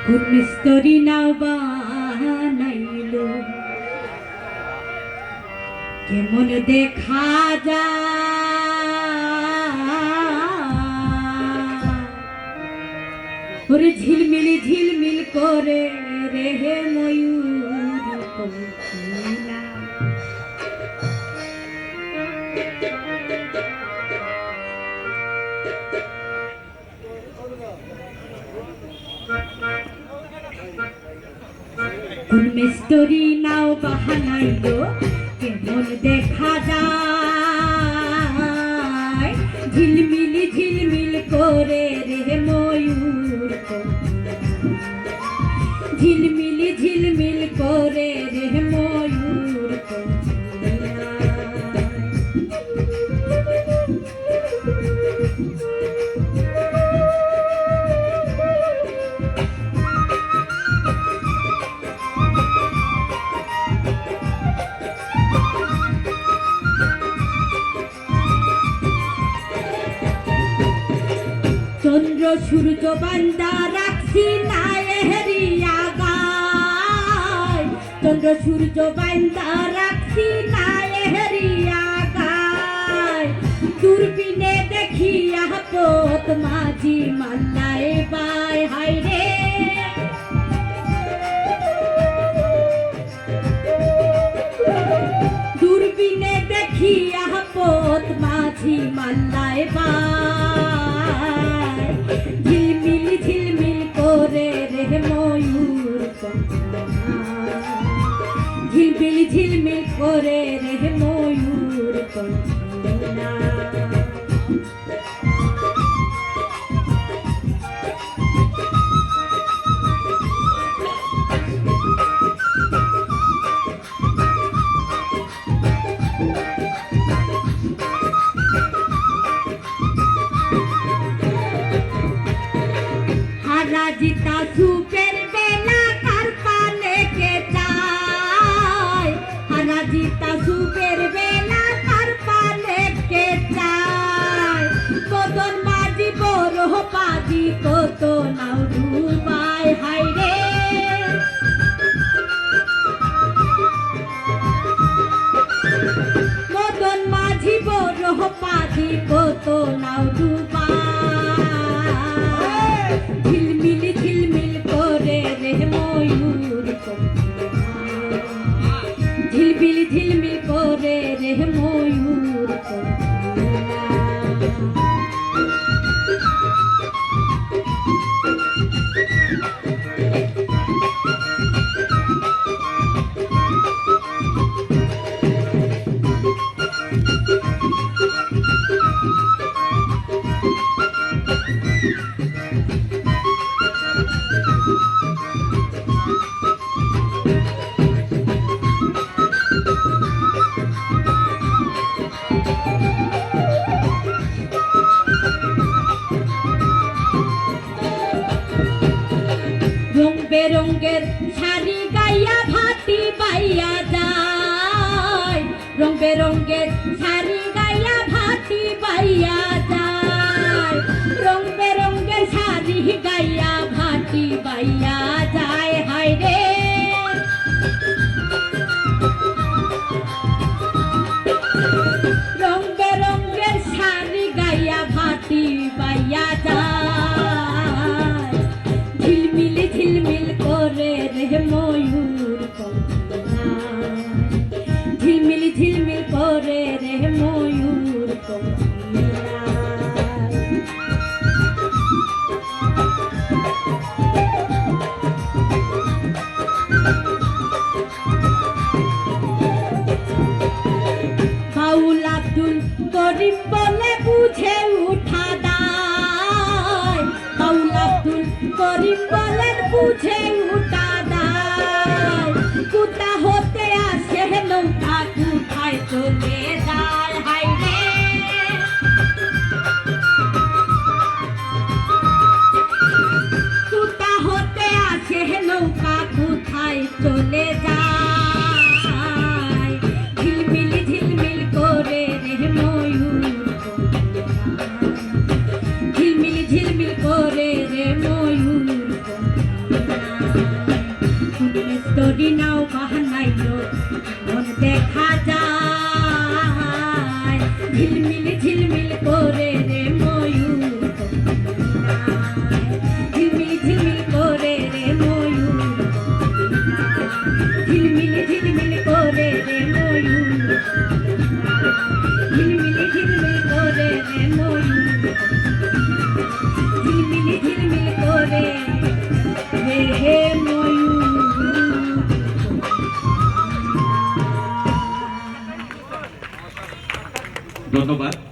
কোন মিস্ত্রি নাও বানাইলো কেমন দেখা যায় ওরে ঝিলমিল ঝিলমিল করে রে ময়ূর পঙ্খিলা কোন মিস্ত্রি নাও বানাইলো কেমন দেখা যায় ঝিলমিল ঝিলমিল করে রে ময়ূর ঝিলমিল ঝিলমিল করে রে ময়ূর চন্দ্র সূর্য বান্দা রাখছি না এহরিয়া গায় চন্দ্র সূর্য বান্দা রাখছি না এহরিয়া গায় দূরবীনে দেখিয়া পথ মাঝি মাল্লায় বাই হায় রে দূরবীনে দেখিয়া পথ মাঝি মাল্লায় বাই ঝিলমিল ঝিলমিল করে রে ময়ূর ঝিলমিল ঝিলমিল করে রে ময়ূর পঙ্খিলা জিতা সুপের বেলা কার পালে কে চায় হারা জিতা সুপের বেলা কার পালে কে চায় কদন মাঝি বড় পাজি কত নাও ডুবাই হাই রে মদন মাঝি বড় পাজি কত নাও ডুবাই ঝিলমিল ঝিলমিল করে রে ময়ূর ঝিলমিল ঝিলমিল করে রে ময়ূর রং বেরঙ্গের শাড়ি গাইয়া ভাতি বাইয়া যায় রং বেরঙ্গের শাড়ি গাইয়া ভাতি বাইয়া যায় রং বেরঙ্গের শাড়ি গাইয়া ভাতি বাইয়া যায় হায় রে রং বেরঙ্গের শাড়ি গাইয়া ভাতি বাইয়া যায় ঝিলমিল ঝিলমিল করে রে ময়ূর পঙ্খিলা ঝিলমিল ঝিলমিল করে রে ময়ূর পঙ্খিলা বাউল আব্দুল করিম বলে বুঝে উঠা দায় বাউল আব্দুল করিম বলেন বুঝে উঠা দায় কুতা হতে আসে নৌকা কোথায় চলে যায় হায় রে কুতা হতে আসে নৌকা কোথায় চলে যায় মহিনাও বাহানাইলো মন দেখা যায় ঝিলমিল ঝিলমিল করে রে ময়ূর ঝিলমিল ঝিলমিল করে রে ময়ূর ঝিলমিল ঝিলমিল করে রে ময়ূর ঝিলমিল ঝিলমিল করে রে ময়ূর ঝিলমিল ঝিলমিল করে রে হে ময়ূর। ধন্যবাদ।